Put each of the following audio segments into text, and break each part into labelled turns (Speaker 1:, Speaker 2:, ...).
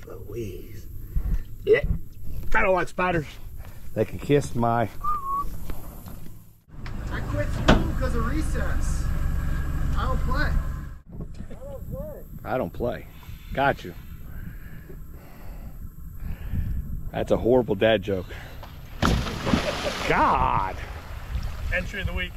Speaker 1: Louise. Yeah. I don't like spiders. They can kiss my...
Speaker 2: I quit school because of recess. I don't play.
Speaker 1: I don't play. Got you. That's a horrible dad joke. God.
Speaker 3: Entry of the week.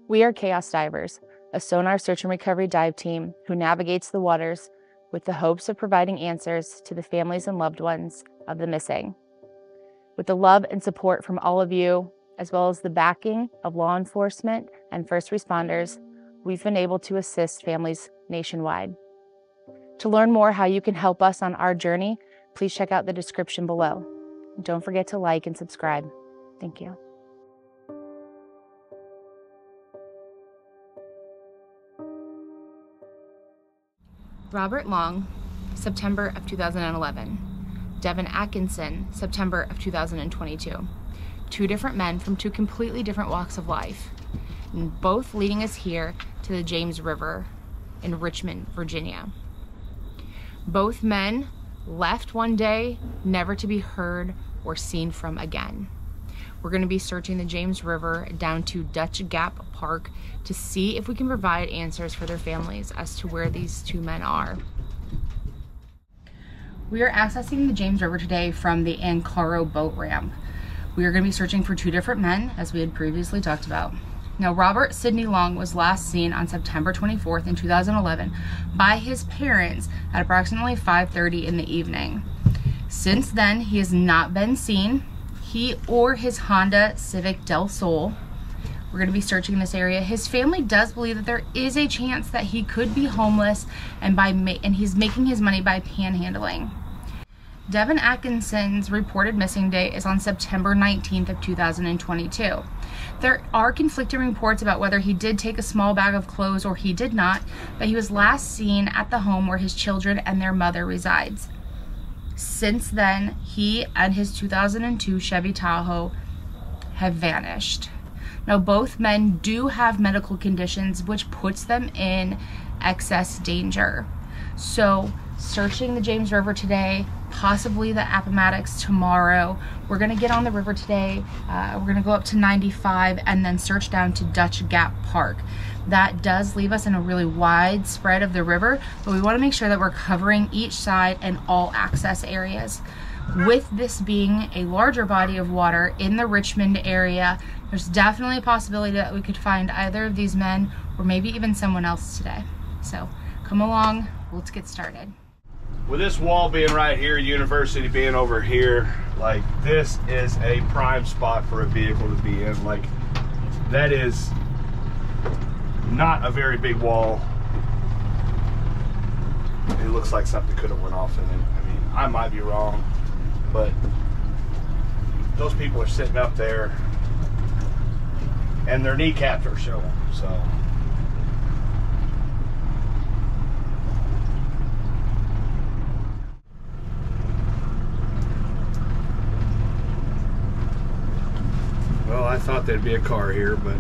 Speaker 4: We are Chaos Divers, a sonar search and recovery dive team who navigates the waters with the hopes of providing answers to the families and loved ones of the missing. With the love and support from all of you, as well as the backing of law enforcement and first responders, we've been able to assist families nationwide. To learn more how you can help us on our journey, please check out the description below. Don't forget to like and subscribe. Thank you. Robert Long, September of 2011. Devin Atkinson, September of 2022. Two different men from two completely different walks of life, and both leading us here to the James River in Richmond, Virginia. Both men left one day, never to be heard or seen from again. We're going to be searching the James River down to Dutch Gap Park to see if we can provide answers for their families as to where these two men are. We are accessing the James River today from the Ankara boat ramp. We are going to be searching for two different men, as we had previously talked about. Now, Robert Sidney Long was last seen on September 24th in 2011 by his parents at approximately 5:30 in the evening. Since then, he has not been seen. He or his Honda Civic Del Sol. We're going to be searching this area. His family does believe that there is a chance that he could be homeless and he's making his money by panhandling. Devin Atkinson's reported missing date is on September 19th of 2022. There are conflicting reports about whether he did take a small bag of clothes or he did not, but he was last seen at the home where his children and their mother resides. Since then, he and his 2002 Chevy Tahoe have vanished. Now, both men do have medical conditions which puts them in excess danger. So, searching the James River today, possibly the Appomattox tomorrow. We're gonna get on the river today. We're gonna go up to 95 and then search down to Dutch Gap Park. That does leave us in a really wide spread of the river, but we wanna make sure that we're covering each side and all access areas. With this being a larger body of water in the Richmond area, there's definitely a possibility that we could find either of these men or maybe even someone else today. So come along, let's get started.
Speaker 1: With this wall being right here, university being over here, like this is a prime spot for a vehicle to be in. Like that is not a very big wall. It looks like something could have went off in it. I mean, I might be wrong, but those people are sitting up there and their kneecaps are showing, so. Well, I thought there'd be a car here, but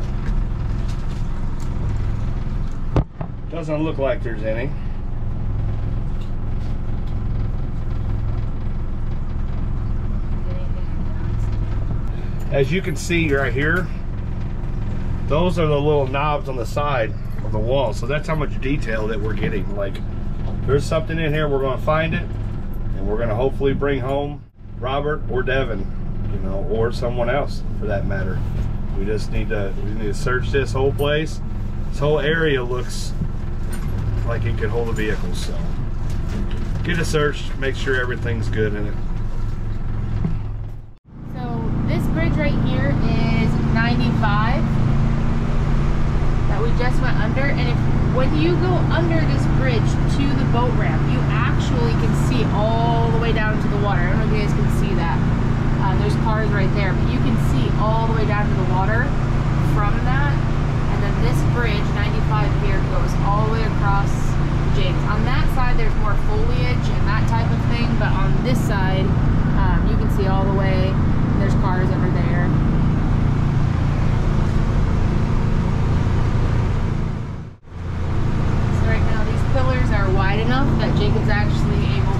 Speaker 1: doesn't look like there's any. As you can see right here, those are the little knobs on the side of the wall. So that's how much detail that we're getting. Like, there's something in here, we're gonna find it, and we're gonna hopefully bring home Robert or Devin, you know, or someone else for that matter. We just need to search this whole place. This whole area looks like it could hold a vehicle, so get it searched, make sure everything's good in it.
Speaker 4: So this bridge right here is 95 that we just went under, and when you go under this bridge to the boat ramp, you actually can see all the way down to the water. I don't know if you guys can see that. There's cars right there, but you can see all the way down to the water from that. And then this bridge, 95 here, goes all the way across James. On that side, there's more foliage and that type of thing, but on this side, you can see all the way. There's cars over there. So right now, these pillars are wide enough that Jacob's actually able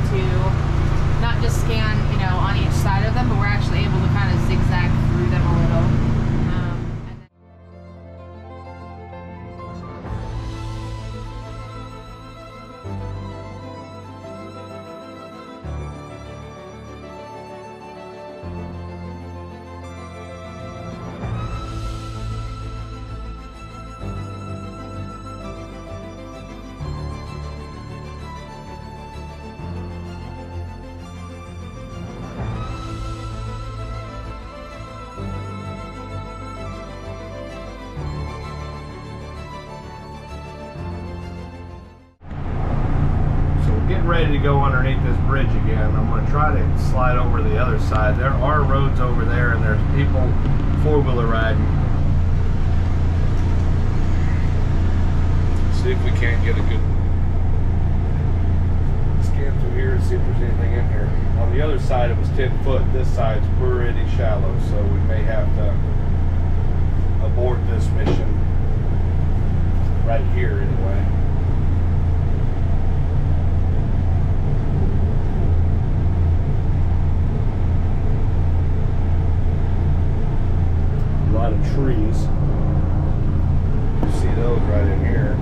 Speaker 1: ready to go underneath this bridge again. I'm going to try to slide over to the other side. There are roads over there, and there's people four-wheeler riding. See if we can't get a good scan through here and see if there's anything in here. On the other side it was 10 foot. This side's pretty shallow, so we may have to abort this mission right here anyway. A lot of trees. You see those right in here.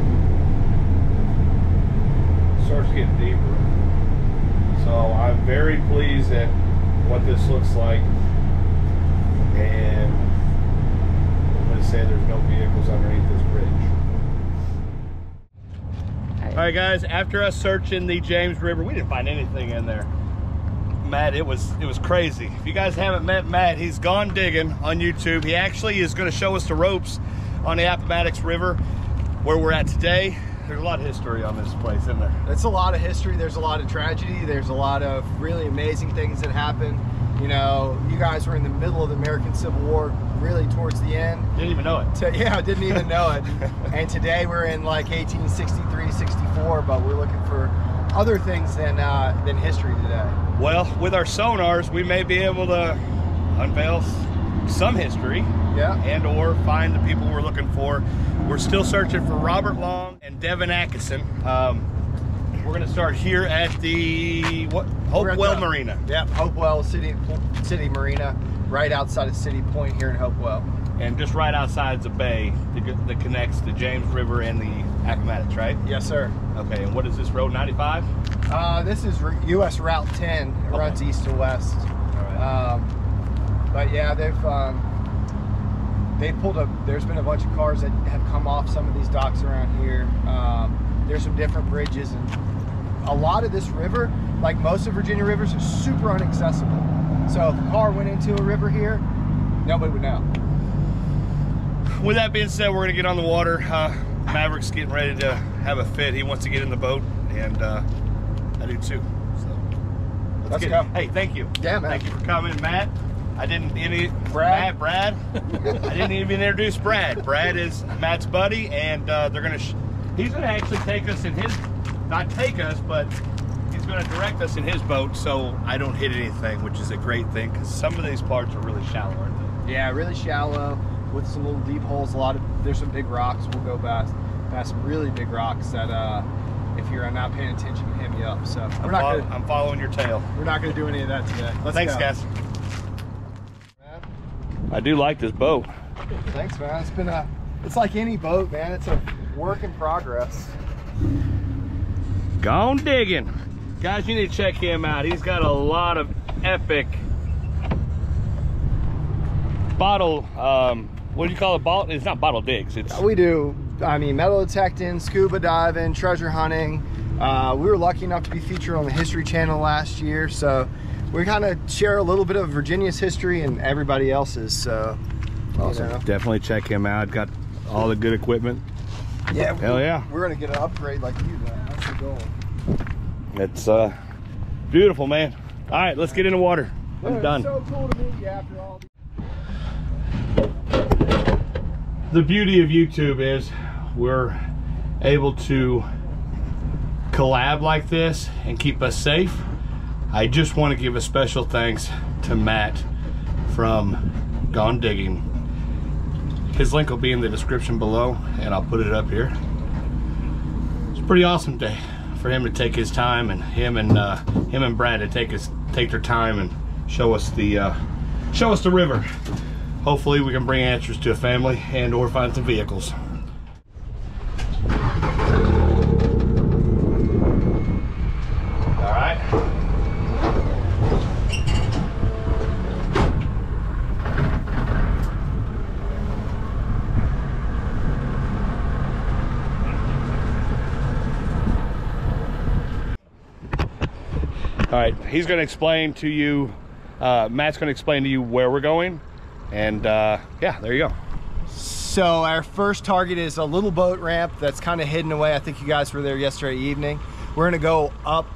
Speaker 1: Starts getting deeper. So I'm very pleased at what this looks like, and I'm going to say there's no vehicles underneath this bridge. All right guys, after us searching the James River, we didn't find anything in there. Matt, it was crazy. If you guys haven't met Matt, he's gone digging on YouTube. He actually is going to show us the ropes on the Appomattox River where we're at today. There's a lot of history on this place, isn't there?
Speaker 2: It's a lot of history. There's a lot of tragedy. There's a lot of really amazing things that happened. You know, you guys were in the middle of the American Civil War, really towards the end.
Speaker 1: Didn't even know it.
Speaker 2: Yeah, didn't even know it. And today we're in like 1863, 64, but we're looking for other things than history today.
Speaker 1: Well, with our sonars, we may be able to unveil some history,
Speaker 2: yeah,
Speaker 1: and or find the people we're looking for. We're still searching for Robert Long and Devin Atkinson. We're going to start here at the Hopewell Marina.
Speaker 2: Yep, Hopewell City Marina, right outside of City Point here in Hopewell.
Speaker 1: And just right outside the bay that connects the James River and the Appomattox, right?
Speaker 2: Yes, sir.
Speaker 1: Okay, and what is this, Road 95?
Speaker 2: This is US Route 10. It runs east to west.
Speaker 1: All right.
Speaker 2: But yeah, they've pulled up. There's been a bunch of cars that have come off some of these docks around here. There's some different bridges, and a lot of this river, like most of Virginia rivers, is super inaccessible. So if a car went into a river here, nobody would know.
Speaker 1: With that being said, we're gonna get on the water. Maverick's getting ready to have a fit. He wants to get in the boat, and I do too. So let's
Speaker 2: go.
Speaker 1: Hey, thank you.
Speaker 2: Yeah, man.
Speaker 1: Thank you for coming, Matt. I didn't
Speaker 2: Brad.
Speaker 1: Brad. I didn't even introduce Brad. Brad is Matt's buddy, and he's gonna actually take us in his, not take us, but he's gonna direct us in his boat, so I don't hit anything, which is a great thing, because some of these parts are really shallow, aren't they?
Speaker 2: Yeah, really shallow with some little deep holes. There's some big rocks. We'll go past some really big rocks that if you're not paying attention, can hit me up. So
Speaker 1: I'm following your tail.
Speaker 2: We're not gonna do any of that today.
Speaker 1: Thanks, guys. I do like this boat.
Speaker 2: Thanks, man. It's like any boat, man. It's a work in progress.
Speaker 1: Gone digging. Guys, you need to check him out. He's got a lot of epic bottle, what do you call it? It's not bottle digs.
Speaker 2: We do, metal detecting, scuba diving, treasure hunting. We were lucky enough to be featured on the History Channel last year, so we kind of share a little bit of Virginia's history and everybody else's. So
Speaker 1: awesome. You know. Definitely check him out. Got all the good equipment.
Speaker 2: Yeah.
Speaker 1: Hell yeah.
Speaker 2: We're gonna get an upgrade like you, man. That's the goal.
Speaker 1: It's beautiful, man. All right, let's get in the water. I'm done.
Speaker 2: It's so cool to meet you after all.
Speaker 1: The beauty of YouTube is we're able to collab like this and keep us safe. I just want to give a special thanks to Matt from Gone Digging. His link will be in the description below, and I'll put it up here. It's a pretty awesome day for him to take his time, and him and Brad to take their time and show us the river. Hopefully we can bring answers to a family and or find some vehicles. All right. All right, he's going to explain to you, Matt's going to explain to you where we're going, and yeah, there you go.
Speaker 2: So our first target is a little boat ramp that's kind of hidden away. I think you guys were there yesterday evening. We're going to go up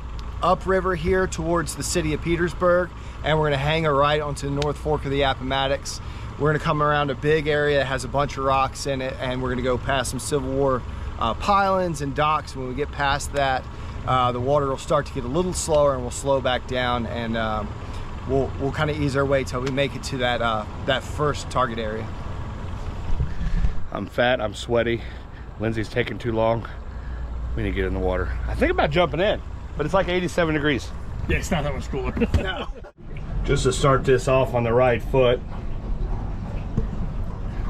Speaker 2: upriver here towards the city of Petersburg, and we're gonna hang a right onto the North Fork of the Appomattox. We're gonna come around a big area that has a bunch of rocks in it, and we're gonna go past some Civil War pylons and docks. When we get past that, the water will start to get a little slower and we'll slow back down, and we'll kind of ease our way till we make it to that first target area.
Speaker 1: I'm fat, I'm sweaty. Lindsay's taking too long. We need to get in the water. I think about jumping in, but it's like 87 degrees.
Speaker 3: Yeah, it's not that much cooler.
Speaker 2: No.
Speaker 1: Just to start this off on the right foot,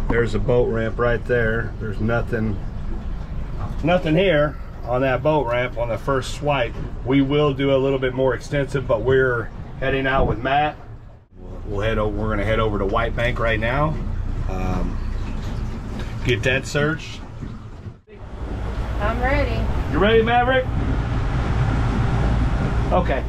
Speaker 1: there's a boat ramp right there. There's nothing here on that boat ramp on the first swipe. We will do a little bit more extensive, but we're heading out with Matt. We're gonna head over to White Bank right now. Get that searched.
Speaker 4: I'm ready.
Speaker 1: You ready, Maverick? Okay.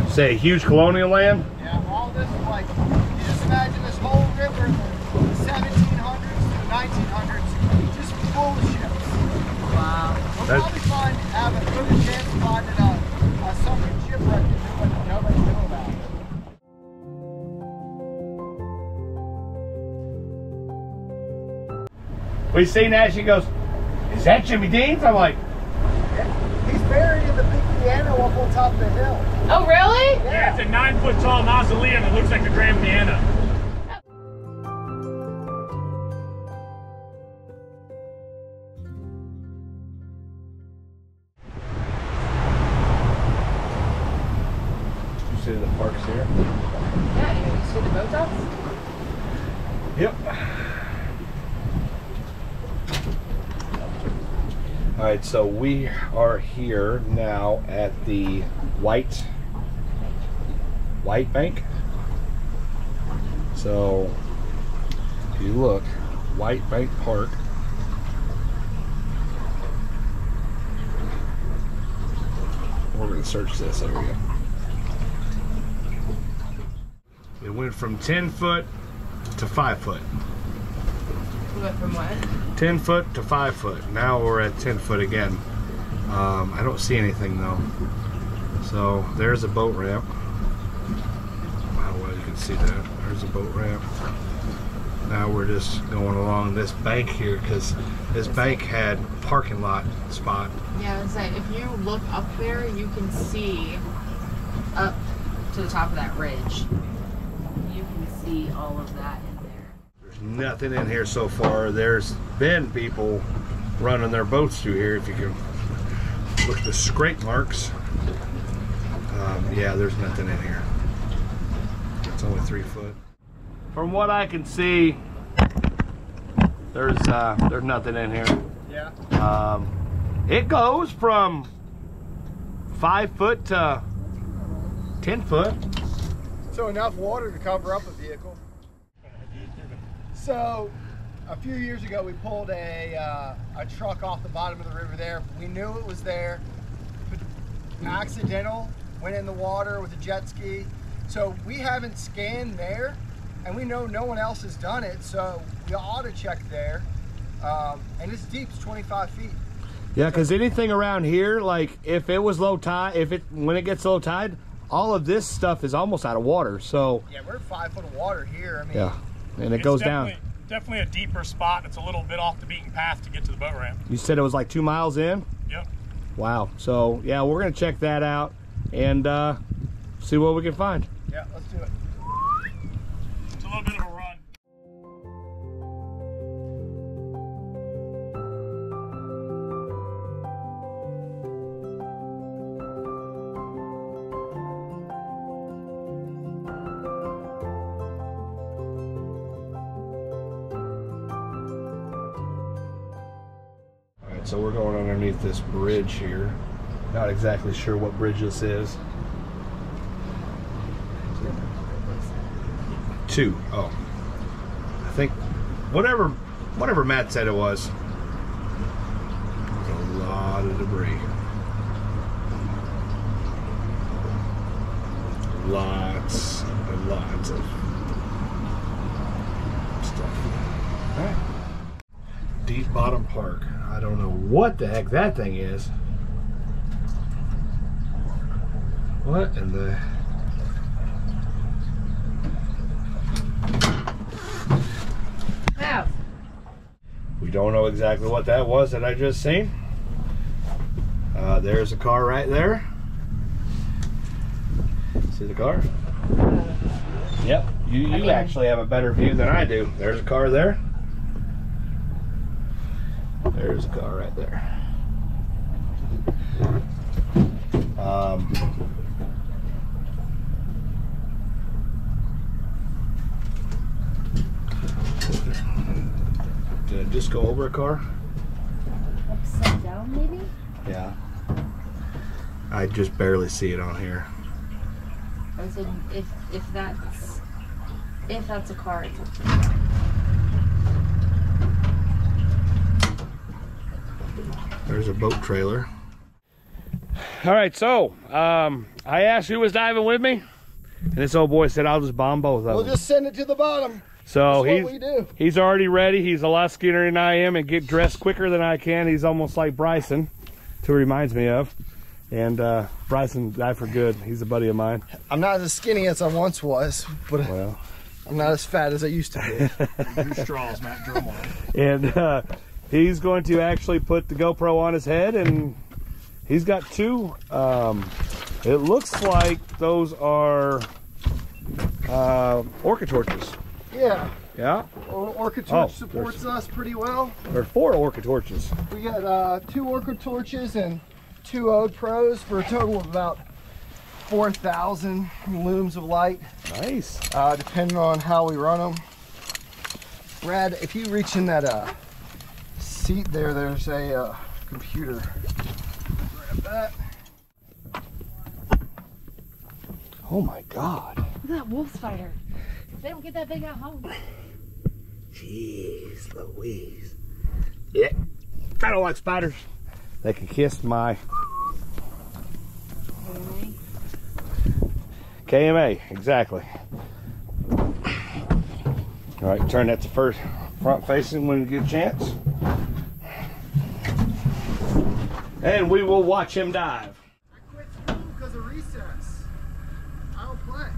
Speaker 1: Say huge colonial land?
Speaker 2: Yeah, all this is like, you just imagine this whole river in the 1700s to the 1900s, just full of ships.
Speaker 4: Wow.
Speaker 2: We'll probably have a good chance of finding a sunken shipwreck that nobody knew about.
Speaker 1: We seen that, she goes, is that Jimmy Dean's? I'm like,
Speaker 2: Yeah, he's buried in the big piano up on top of the hill.
Speaker 4: Oh, really?
Speaker 3: Yeah, it's a 9-foot tall mausoleum that looks like the grand piano.
Speaker 1: you see the parks here?
Speaker 4: Yeah, you see the boat docks?
Speaker 1: Yep. All right, so we are here now at the White Bank. So if you look, White Bank Park. We're gonna search this area. It went from 10 foot to 5 foot.
Speaker 4: We went from what?
Speaker 1: 10 foot to 5 foot. Now we're at 10 foot again. I don't see anything though. So there's a boat ramp. How well you can see that. There's a boat ramp. Now we're just going along this bank here because this bank had parking lot spot.
Speaker 4: Yeah, I was like, if you look up there, you can see up to the top of that ridge. You can see all of that in there.
Speaker 1: There's nothing in here so far. There's been people running their boats through here. If you can look at the scrape marks. Yeah, there's nothing in here. It's only 3 foot. From what I can see, there's nothing in here.
Speaker 2: Yeah.
Speaker 1: It goes from 5 foot to 10 foot.
Speaker 2: So enough water to cover up a vehicle. So a few years ago we pulled a truck off the bottom of the river there. We knew it was there. Accidental, went in the water with a jet ski. So we haven't scanned there, and we know no one else has done it, so we ought to check there. And it's deep, it's 25 feet.
Speaker 1: Yeah, because anything around here, like if it was low tide, when it gets low tide, all of this stuff is almost out of water. So
Speaker 2: yeah, we're 5 foot of water here. I mean,
Speaker 1: yeah, and it goes down.
Speaker 3: Definitely a deeper spot. It's a little bit off the beaten path to get to the boat ramp.
Speaker 1: You said it was like 2 miles in?
Speaker 3: Yep.
Speaker 1: Wow. So yeah, we're gonna check that out and see what we can find.
Speaker 2: Yeah, let's do it.
Speaker 3: It's a little bit of a run.
Speaker 1: All right, so we're going underneath this bridge here. Not exactly sure what bridge this is. 2. Oh, I think whatever Matt said it was. There's a lot of debris. Lots and lots of stuff. All right. Deep Bottom Park. I don't know what the heck that thing is. What in the...
Speaker 4: Wow.
Speaker 1: We don't know exactly what that was that I just seen. There's a car right there. See the car? Yep. You actually have a better view than I do. There's a car there. There's a car right there. Did I just go over a car?
Speaker 4: Upside down, maybe?
Speaker 1: Yeah. I just barely see it on here.
Speaker 4: I was saying if that's a car, it's
Speaker 1: There's a boat trailer. All right, so I asked who was diving with me, and this old boy said I'll just bomb both of them.
Speaker 2: We'll just send it to the bottom.
Speaker 1: So
Speaker 2: That's what we do.
Speaker 1: He's already ready. He's a lot skinnier than I am and get dressed quicker than I can. He's almost like Bryson, who reminds me of. And Bryson died for good. He's a buddy of mine.
Speaker 2: I'm not as skinny as I once was, but
Speaker 1: Well,
Speaker 2: I'm not as fat as I used to be.
Speaker 3: Two straws, Matt Drummond.
Speaker 1: and he's going to actually put the GoPro on his head, and he's got 2. It looks like those are orca torches.
Speaker 2: Yeah.
Speaker 1: Yeah.
Speaker 2: Orca torch supports us pretty well.
Speaker 1: There are 4 orca torches.
Speaker 2: We got 2 orca torches and 2 Ode Pros for a total of about 4,000 looms of light.
Speaker 1: Nice.
Speaker 2: Depending on how we run them. Brad, if you reach in that seat there, there's a computer. Grab that.
Speaker 1: Oh my God.
Speaker 4: Look at that wolf spider. If they don't get that thing out home.
Speaker 1: Jeez Louise. Yeah. I don't like spiders. They can kiss my KMA, exactly. All right, turn that to front facing when you get a chance. And we will watch him dive.
Speaker 2: I quit school because of recess. I don't play.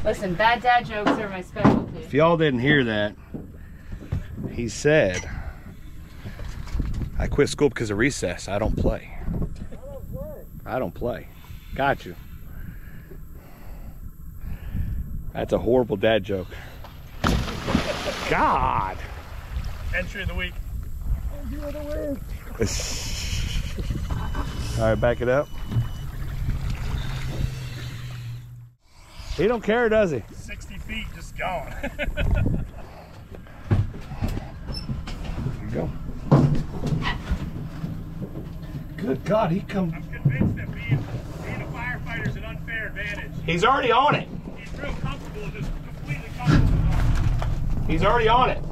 Speaker 4: Listen, bad dad jokes are my specialty.
Speaker 1: If y'all didn't hear that, he said, I quit school because of recess. I don't play. I don't play. Got you. That's a horrible dad joke. God.
Speaker 3: Entry of the week.
Speaker 1: All right, back it up. He don't care, does he?
Speaker 3: 60 feet, just gone.
Speaker 1: There you go. Good God, he come.
Speaker 3: I'm convinced that being a firefighter is an unfair advantage.
Speaker 1: He's already on it.
Speaker 3: He's real comfortable, just completely comfortable.
Speaker 1: He's already on it.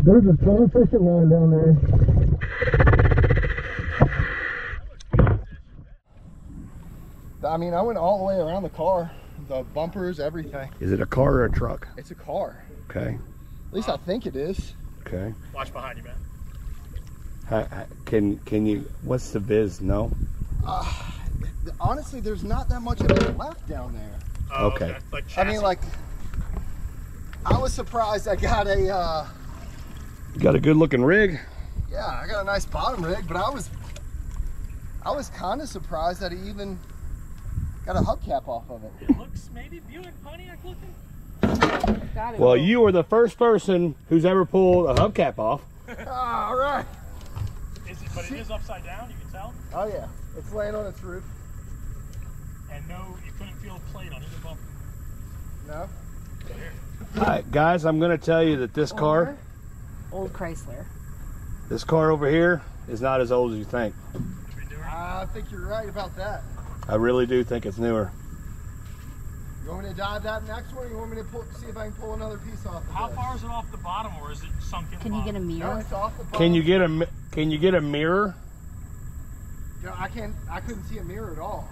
Speaker 2: There's a ton of fishing line down there. I mean, I went all the way around the car. the bumpers, everything.
Speaker 1: Is it a car or a truck?
Speaker 2: It's a car.
Speaker 1: Okay.
Speaker 2: At least I think it is.
Speaker 1: Okay.
Speaker 3: Watch behind you, man.
Speaker 1: Can you, what's the viz? No?
Speaker 2: Honestly, there's not that much of it left down there.
Speaker 3: Oh,
Speaker 1: Okay.
Speaker 3: Like
Speaker 2: I mean, like, I was surprised I got a,
Speaker 1: You got a good looking rig?
Speaker 2: yeah, I got a nice bottom rig, but I was kind of surprised that he even got a hubcap off of it.
Speaker 3: It looks maybe Buick Pontiac looking.
Speaker 4: Got it.
Speaker 1: Well, you were the first person who's ever pulled a hubcap off.
Speaker 2: All right.
Speaker 3: But it is upside down, you can tell.
Speaker 2: Oh yeah, it's laying on its roof.
Speaker 3: And no, you couldn't feel a plate on either bumper.
Speaker 2: No.
Speaker 1: All right, guys, I'm going to tell you that this car,
Speaker 4: Old Chrysler.
Speaker 1: this car over here is not as old as you think.
Speaker 2: I think you're right about that.
Speaker 1: I really do think it's newer.
Speaker 2: You want me to dive that next one, or you want me to see if I can pull another piece off?
Speaker 3: How far is it off the bottom, or is it sunk in?
Speaker 4: Can you get a
Speaker 2: No,
Speaker 4: mirror?
Speaker 2: it's off the bottom.
Speaker 1: Can you get a mirror?
Speaker 2: No, I couldn't see a mirror at all.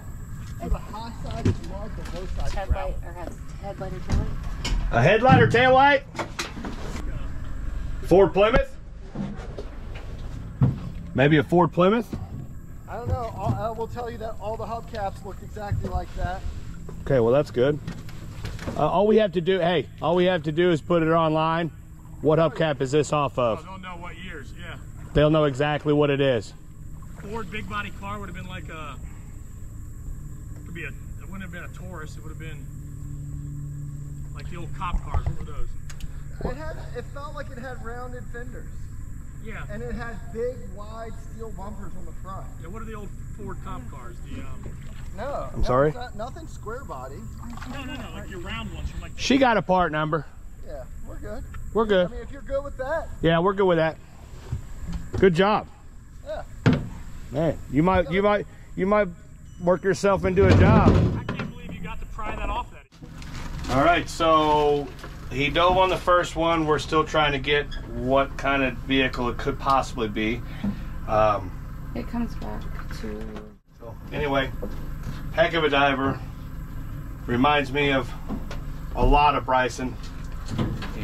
Speaker 2: So the high side is large, the low side is
Speaker 4: Headlight
Speaker 2: round.
Speaker 4: or headlight or tail light?
Speaker 1: A headlight or tail light? Ford Plymouth? Maybe a Ford Plymouth?
Speaker 2: I don't know. I will tell you that all the hubcaps look exactly like that.
Speaker 1: Okay, well that's good. All we have to do, hey, all we have to do is put it online. What hubcap is this off
Speaker 3: Oh,
Speaker 1: of?
Speaker 3: don't know what years, yeah.
Speaker 1: They'll know exactly what it is.
Speaker 3: Ford big body car would have been like a, it wouldn't have been a Taurus, it would have been like the old cop cars. What were those?
Speaker 2: It felt like it had rounded fenders.
Speaker 3: Yeah.
Speaker 2: And it had big, wide steel bumpers on the front.
Speaker 3: Yeah, what are the old Ford cop cars? The
Speaker 2: No.
Speaker 1: I'm sorry?
Speaker 2: Nothing square body.
Speaker 3: no, like your round ones from like.
Speaker 1: She got a part number.
Speaker 2: Yeah, we're good.
Speaker 1: We're good.
Speaker 2: I mean, if you're good with that.
Speaker 1: Yeah, we're good with that. Good job.
Speaker 2: Yeah.
Speaker 1: Man, you might work yourself into a job.
Speaker 3: I can't believe you got to pry that off that.
Speaker 1: All right, so he dove on the first one. We're still trying to get what kind of vehicle it could possibly be.
Speaker 4: It comes back to...
Speaker 1: So anyway, heck of a diver. Reminds me of a lot of Bryson.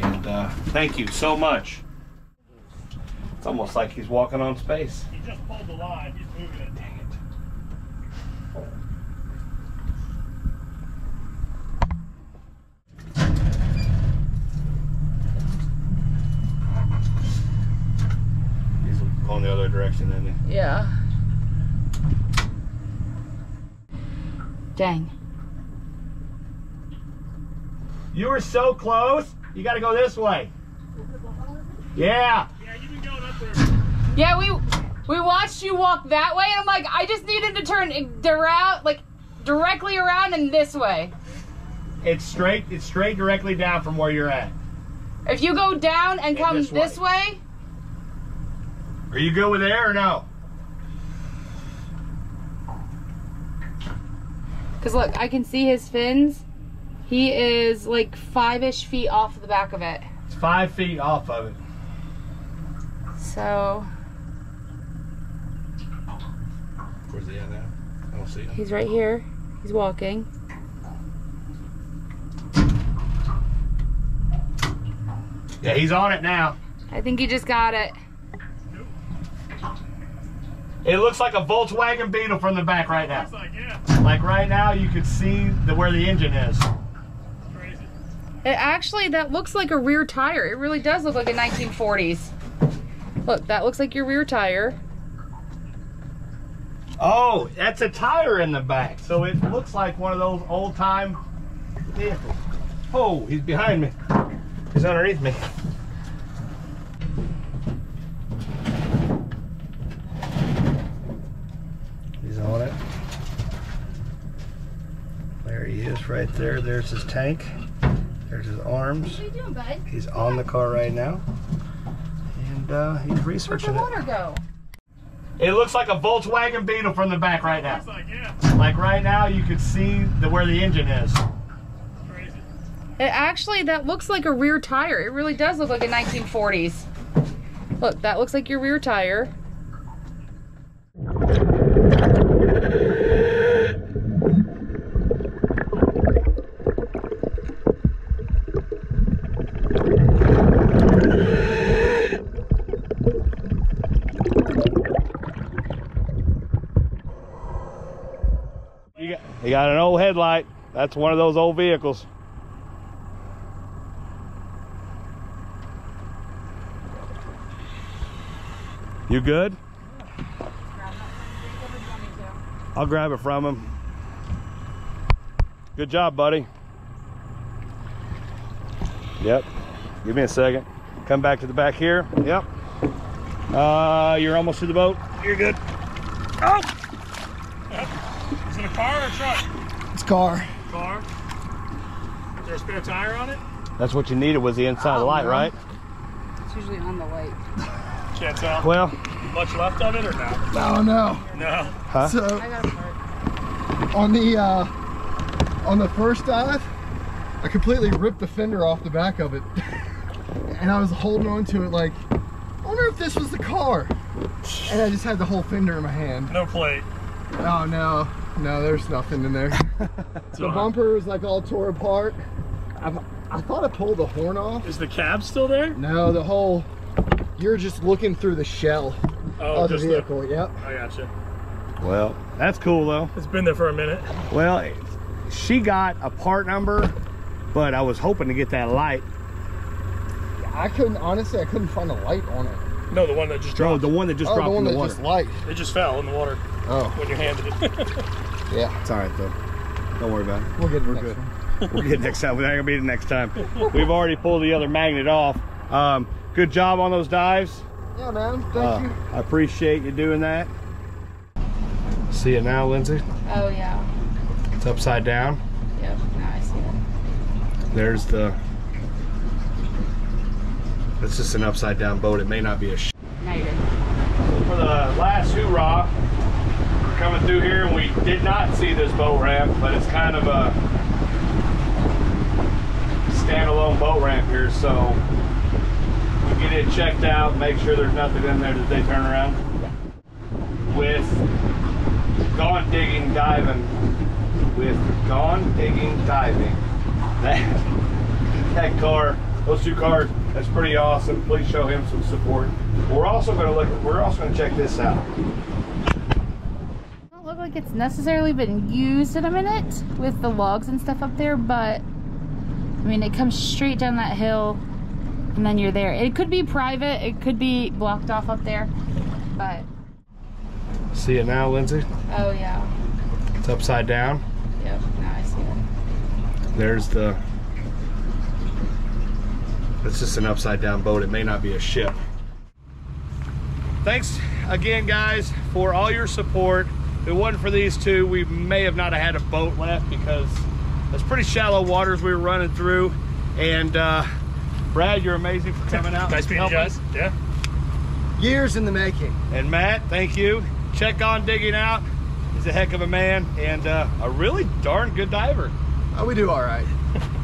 Speaker 1: And thank you so much. It's almost like he's walking on space.
Speaker 3: He just pulled the line, he's moving it. Dang it.
Speaker 1: He's going the other direction, isn't he?
Speaker 4: Yeah. Dang.
Speaker 1: You were so close. You got to go this way. Yeah.
Speaker 3: Yeah, you've been going up there.
Speaker 4: Yeah, we watched you walk that way, and I'm like, I just needed to turn around, like directly around and this way.
Speaker 1: It's straight directly down from where you're at.
Speaker 4: If you go down and come this way.
Speaker 1: Are you good with there or no?
Speaker 4: Because look, I can see his fins. He is like 5-ish feet off the back of it.
Speaker 1: It's 5 feet off of it.
Speaker 4: So
Speaker 1: Where's he at now? I don't see him.
Speaker 4: he's right here. He's walking.
Speaker 1: Yeah, he's on it now.
Speaker 4: I think he just got it.
Speaker 1: It looks like a Volkswagen Beetle from the back right now.
Speaker 3: Looks like, yeah.
Speaker 1: Like right now, you could see where the engine is.
Speaker 3: Crazy.
Speaker 4: It actually, that looks like a rear tire. It really does look like a 1940s. Look, that looks like your rear tire.
Speaker 1: Oh, that's a tire in the back. So it looks like one of those old-time vehicles. Oh, he's behind me. He's underneath me. He's on it. There he is right there. There's his tank. There's his arms.
Speaker 4: What are you doing, bud?
Speaker 1: He's on the car right now. And he's researching
Speaker 4: Where'd the
Speaker 1: it.
Speaker 4: water go?
Speaker 1: It looks like a Volkswagen Beetle from the back right now.
Speaker 3: Looks like, yeah.
Speaker 1: Like right now, you could see where the engine is.
Speaker 3: Crazy.
Speaker 4: It actually, that looks like a rear tire. It really does look like a 1940s. Look, that looks like your rear tire.
Speaker 1: headlight. That's one of those old vehicles. You good? I'll grab it from him. Good job, buddy. Yep. Give me a second. Come back to the back here. Yep. You're almost to the boat. You're good. Oh!
Speaker 3: Is it a car or a truck?
Speaker 2: It's car.
Speaker 3: Car. Is there a spare tire on it?
Speaker 1: That's what you needed, was the inside of the light, right?
Speaker 4: It's usually on the light.
Speaker 3: Can't tell.
Speaker 1: Well,
Speaker 3: Much left of it or no?
Speaker 2: Oh no.
Speaker 3: No.
Speaker 1: huh?
Speaker 2: So
Speaker 4: I got a part.
Speaker 2: on the first dive, I completely ripped the fender off the back of it. And I was holding on to it like, I wonder if this was the car. And I just had the whole fender in my hand.
Speaker 3: No plate.
Speaker 2: Oh no, no, there's nothing in there. The bumper was like all tore apart. I thought I pulled the horn off.
Speaker 3: Is the cab still there?
Speaker 2: No, the whole, you're just looking through the shell of the
Speaker 3: just
Speaker 2: vehicle, yep.
Speaker 3: I gotcha.
Speaker 1: Well, that's cool though.
Speaker 3: It's been there for a minute.
Speaker 1: Well, she got a part number, but I was hoping to get that light.
Speaker 2: Honestly, I couldn't find a light on it.
Speaker 3: No, the one that just
Speaker 1: No,
Speaker 3: dropped.
Speaker 1: the one that just
Speaker 2: Oh,
Speaker 1: dropped
Speaker 2: the one
Speaker 1: in the
Speaker 2: that
Speaker 1: water.
Speaker 2: just light.
Speaker 3: It just fell in the water
Speaker 2: Oh,
Speaker 3: when you handed it.
Speaker 2: yeah.
Speaker 1: It's all right though. Don't worry about it.
Speaker 2: We'll get it
Speaker 1: We're
Speaker 2: next
Speaker 1: good.
Speaker 2: one.
Speaker 1: We'll get it next time. We're not gonna be the next time. We've already pulled the other magnet off. Good job on those dives.
Speaker 2: Yeah, man. Thank you.
Speaker 1: I appreciate you doing that. See it now, Lindsay?
Speaker 4: Oh yeah.
Speaker 1: It's upside down.
Speaker 4: Yep. Now I see it.
Speaker 1: There's the. It's just an upside down boat. It may not be a.
Speaker 4: Now you're good.
Speaker 1: For the last hoorah, we're coming through here, and we did not see this boat ramp, but it's kind of a standalone boat ramp here, so we get it checked out, make sure there's nothing in there that they turn around. With gone digging diving, that car, those two cars, that's pretty awesome. Please show him some support. We're also going to check this out.
Speaker 4: Doesn't look like it's necessarily been used in a minute with the logs and stuff up there, but I mean, it comes straight down that hill and then you're there. It could be private, it could be blocked off up there, but.
Speaker 1: See it now, Lindsay?
Speaker 4: Oh yeah.
Speaker 1: It's upside down.
Speaker 4: Yep, now I see it.
Speaker 1: There's the. It's just an upside down boat. It may not be a ship. Thanks again, guys, for all your support. If it wasn't for these two, we may have not had a boat left because it's pretty shallow waters we were running through. And Brad, you're amazing for coming out.
Speaker 3: Nice meeting you guys. Yeah.
Speaker 2: Years in the making.
Speaker 1: And Matt, thank you. Check on digging out. He's a heck of a man and a really darn good diver.
Speaker 2: Oh, we do all right.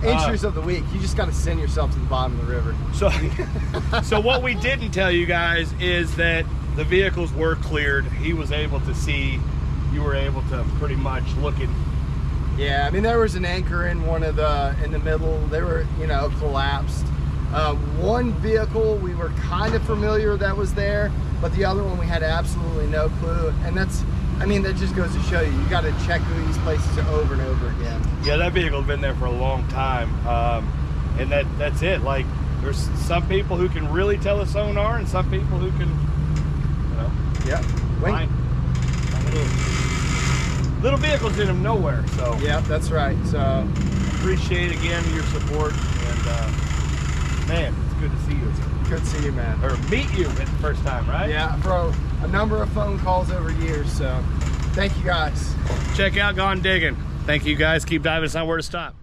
Speaker 2: Entries of the week. You just got to send yourself to the bottom of the river.
Speaker 1: So what we didn't tell you guys is that the vehicles were cleared. He was able to see. You were able to pretty much look at.
Speaker 2: Yeah, I mean, there was an anchor in one of in the middle. They were, you know, collapsed. One vehicle we were kind of familiar that was there, but the other one we had absolutely no clue. And that's, I mean, that just goes to show you, you got to check these places over and over again.
Speaker 1: Yeah, that vehicle's been there for a long time, and that's it. Like, there's some people who can really tell a sonar, and some people who can, you know,
Speaker 2: yeah,
Speaker 1: find little vehicles in them nowhere. So
Speaker 2: yeah, that's right. So
Speaker 1: appreciate again your support, and man, it's good to see you.
Speaker 2: Good to see you, man.
Speaker 1: Or meet you at the first time, right?
Speaker 2: Yeah, for a number of phone calls over years. So thank you guys.
Speaker 1: Check out Gone Digging. Thank you guys. Keep diving. It's not where to stop.